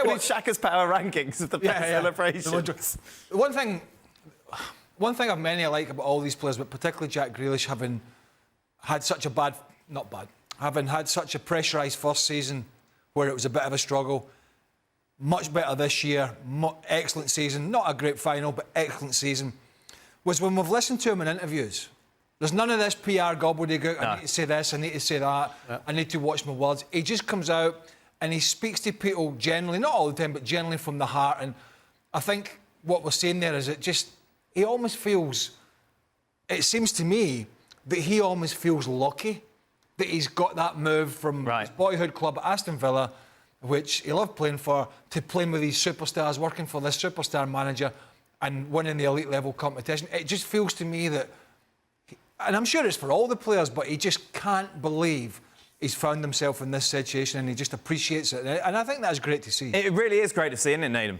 tell you what, Shaka's power rankings of the best celebrations. One thing I've many I like about all these players, but particularly Jack Grealish, having had such a having had such a pressurised first season where it was a bit of a struggle. Much better this year, excellent season, not a great final, but excellent season, was when we've listened to him in interviews. There's none of this PR gobbledygook, I need to say this, I need to say that, I need to watch my words. He just comes out and he speaks to people generally, not all the time, but generally from the heart. And I think what we're saying there is he almost feels, it seems to me, that he almost feels lucky that he's got that move from his boyhood club at Aston Villa, which he loved playing for, to playing with these superstars, working for this superstar manager and winning the elite level competition. It just feels to me that, and I'm sure it's for all the players, but he just can't believe he's found himself in this situation and he just appreciates it. And I think that's great to see. It really is great to see, isn't it, Nedum?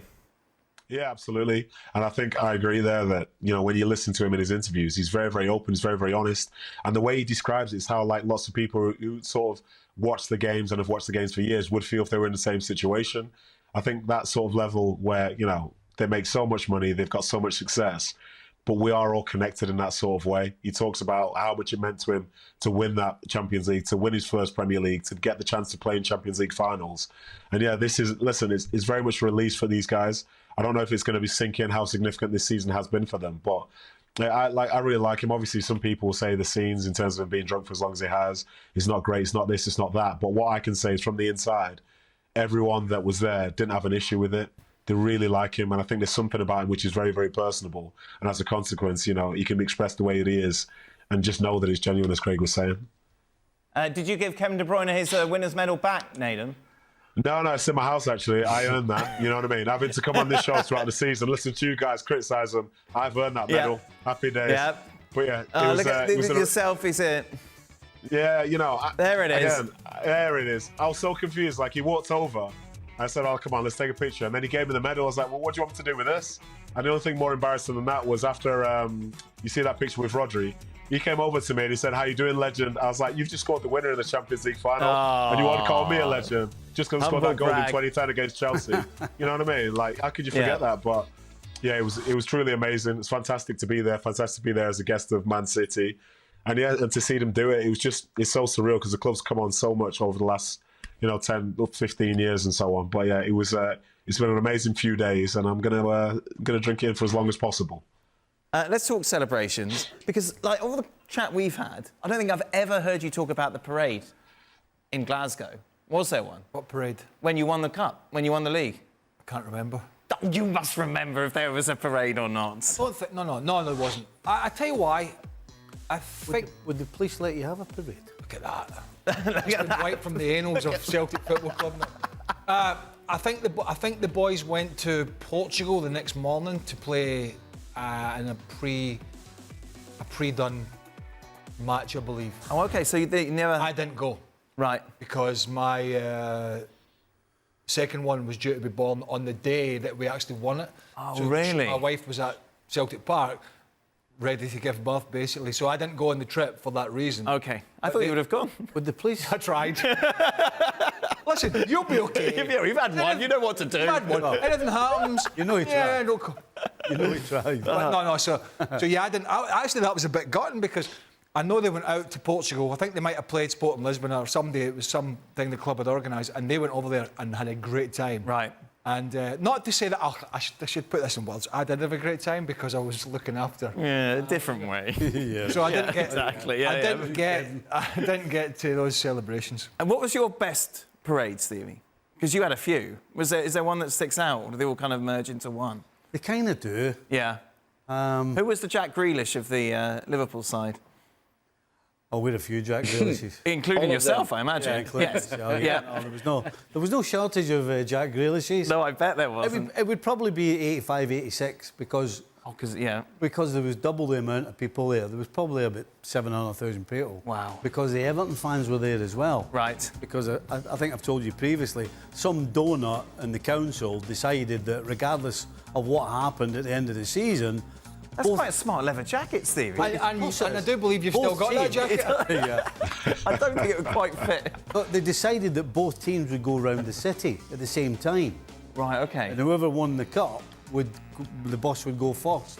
Yeah, absolutely. And I think I agree there that, you know, when you listen to him in his interviews, he's very, very open, he's very, very honest. And the way he describes it is how, like, lots of people who sort of watch the games and have watched the games for years would feel if they were in the same situation. I think that sort of level where, you know, they make so much money, they've got so much success, but we are all connected in that sort of way. He talks about how much it meant to him to win that Champions League, to win his first Premier League, to get the chance to play in Champions League finals. And yeah, this is, listen, it's very much a release for these guys. I don't know if it's going to be sinking how significant this season has been for them, but I really like him. Obviously, some people will say the scenes in terms of him being drunk for as long as he has, it's not great, it's not this, it's not that. But what I can say is from the inside, everyone that was there didn't have an issue with it. They really like him, and I think there's something about him which is very, very personable. And as a consequence, you know, he can be expressed the way that he is and just know that it's genuine, as Craig was saying. Did you give Kevin De Bruyne his winner's medal back, Nedum? No, it's in my house, actually. I earned that, you know what I mean? Having to come on this show throughout the season, listen to you guys criticise him, I've earned that medal. Happy days. Yeah. But yeah, it was, look at your selfies here. Yeah, you know. There it is. Again, there it is. I was so confused. Like, he walked over. I said, oh, come on, let's take a picture. And then he gave me the medal. I was like, well, what do you want me to do with this? And the only thing more embarrassing than that was after you see that picture with Rodri, he came over to me and he said, how you doing, legend? I was like, you've just scored the winner in the Champions League final. And you want to call me a legend just because I scored that goal in 2010 against Chelsea. You know what I mean? Like, how could you forget that? But yeah, it was truly amazing. It's fantastic to be there. Fantastic to be there as a guest of Man City. And yeah, and to see them do it, it's so surreal because the club's come on so much over the last, 10, 15 years and so on. But yeah, it's been an amazing few days, and I'm gonna drink it in for as long as possible. Let's talk celebrations, because like all the chat we've had, I don't think I've ever heard you talk about the parade in Glasgow. Was there one? What parade? When you won the cup, when you won the league. I can't remember. You must remember if there was a parade or not. I don't think, no, there wasn't. I tell you why. I think... Would the police let you have a parade? Look at that. It's been wiped from the annals of Celtic Football Club. I think the boys went to Portugal the next morning to play in a pre-done match, I believe. Oh, okay. So you never. I didn't go. Right. Because my second one was due to be born on the day that we actually won it. Oh, so really? My wife was at Celtic Park, ready to give birth, basically. So I didn't go on the trip for that reason. Okay. I thought you would have gone. Would the police? I tried. Listen, you'll be okay. You've had one. You know what to do. You've had one. Anything happens. You know he tried. Yeah, no. You know he tried. No. So yeah, I didn't. Actually, that was a bit gutting because I know they went out to Portugal. I think they might have played Sporting Lisbon or somebody. It was something the club had organised, and they went over there and had a great time. Right. And not to say that I should put this in words. I did have a great time because I was looking after. Yeah, a different way. Yeah. So I didn't get exactly. Yeah, I didn't get to those celebrations. And what was your best parade, Stevie? Because you had a few. Is there one that sticks out, or do they all kind of merge into one? They kind of do. Yeah. Who was the Jack Grealish of the Liverpool side? Oh, we had a few Jack Grealishes. Including yourself, I imagine. Yeah, including myself. Yeah. No, there was no shortage of Jack Grealishes. No, I bet there wasn't. It would probably be 85, 86 because... Because there was double the amount of people there. There was probably about 700,000 people. Wow. Because the Everton fans were there as well. Right. Because I think I've told you previously, some donut in the council decided that regardless of what happened at the end of the season... That's quite a smart leather jacket, Stevie. And I do believe you've still got that jacket. Yeah. I don't think it would quite fit. But they decided that both teams would go around the city at the same time. Right, okay. And whoever won the cup, the bus would go first.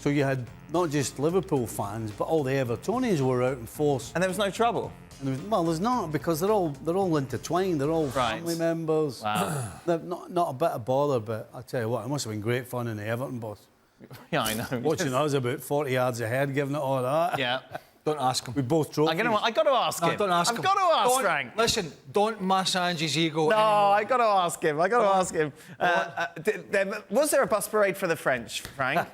So you had not just Liverpool fans, but all the Evertonians were out in force. And there was no trouble? And well, there's not, because they're all intertwined. They're all family members. Wow. They're not a bit of bother, but I tell you what, it must have been great fun in the Everton bus. Yeah, I know. Watching us about 40 yards ahead, giving it all that. Yeah. Don't ask him. We both trophies. I got to ask him. No, don't ask him. I've got to ask Frank. Listen, don't massage his ego No, anymore. I got to ask him. Was there a bus parade for the French, Frank?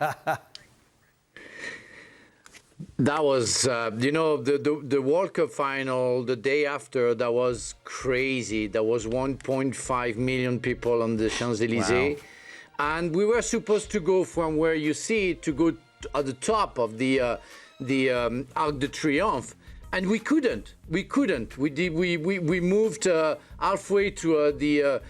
That was, the World Cup final, the day after, that was crazy. There was 1.5 million people on the Champs-Élysées. Wow. And we were supposed to go from where you see it to go at the top of the Arc de Triomphe. And we couldn't. We moved halfway to the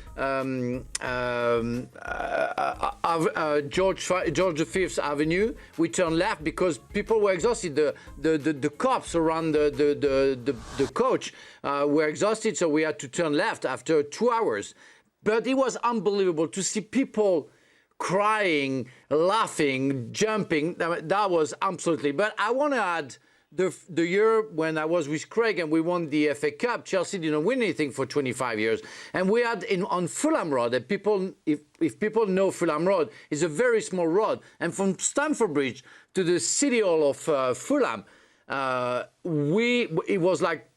George V's Avenue. We turned left because people were exhausted. The cops around the coach were exhausted, so we had to turn left after 2 hours. But it was unbelievable to see people crying, laughing, jumping. That was absolutely. But I want to add. The year when I was with Craig and we won the FA Cup, Chelsea didn't win anything for 25 years. And we had on Fulham Road, and people, if people know Fulham Road, it's a very small road. And from Stamford Bridge to the City Hall of Fulham, it was like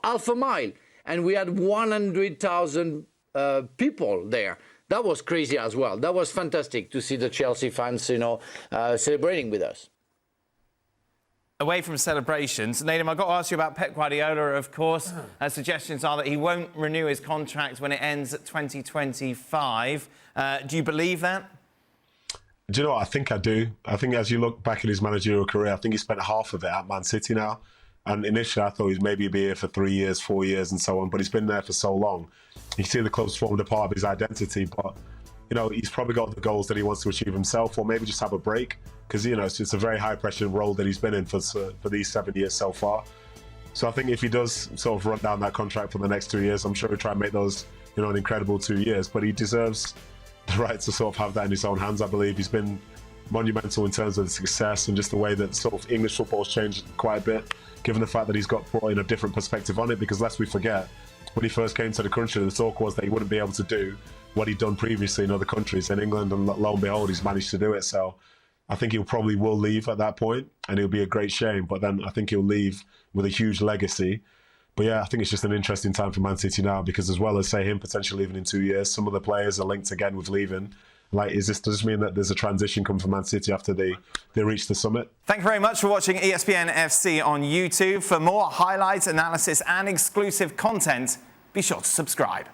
half a mile. And we had 100,000 people there. That was crazy as well. That was fantastic to see the Chelsea fans, celebrating with us. Away from celebrations, Nedum, I've got to ask you about Pep Guardiola, of course. Suggestions are that he won't renew his contract when it ends at 2025. Do you believe that? Do you know what? I think I do. I think as you look back at his managerial career, I think he spent half of it at Man City now. And initially I thought he'd maybe be here for 3 years, 4 years and so on, but he's been there for so long. You see the club's formed a part of his identity, but he's probably got the goals that he wants to achieve himself, or maybe just have a break, because it's a very high-pressure role that he's been in for these 7 years so far. So I think if he does sort of run down that contract for the next 2 years, I'm sure he'll try and make those, an incredible 2 years. But he deserves the right to sort of have that in his own hands. I believe he's been monumental in terms of the success and just the way that sort of English football's changed quite a bit, given the fact that he's got brought in a different perspective on it. Because lest we forget, when he first came to the country, the talk was that he wouldn't be able to do what he'd done previously in other countries in England, and lo and behold, he's managed to do it. So I think he'll probably will leave at that point, and it'll be a great shame. But then I think he'll leave with a huge legacy. But yeah, I think it's just an interesting time for Man City now, because as well as, say, him potentially leaving in 2 years, some of the players are linked again with leaving. Does this mean that there's a transition coming for Man City after they reach the summit? Thank you very much for watching ESPN FC on YouTube. For more highlights, analysis and exclusive content, be sure to subscribe.